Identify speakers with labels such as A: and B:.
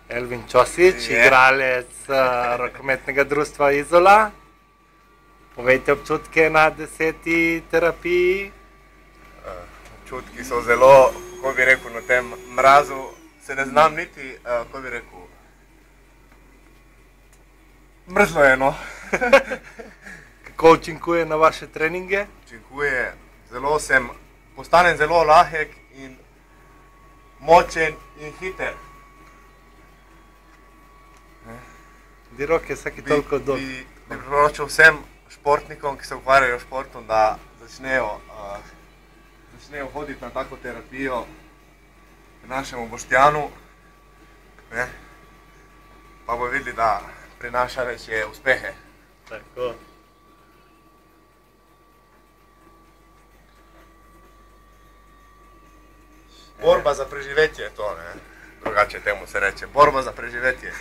A: Elvin Čosić, igralec rokometnega društva Izola. Povejte občutke na 10. terapiji.
B: Občutki so zelo, kako bi rekel, na tem mrazu, se ne znam niti, kako bi rekel, mrzlo je, no.
A: Kako učinkuje na vaše treninge?
B: Učinkuje, postanem zelo lahek in močen in hiter.
A: Di roke vsaki toliko dol.
B: Bi priporočil vsem športnikom, ki se ukvarjajo s športom, da začnejo hoditi na tako terapijo k našemu Boštjanu, pa bo videli, da prinaša večje uspehe.
A: Tako.
B: Borba za preživetje je to, ne? Drugače temu se reče, borba za preživetje.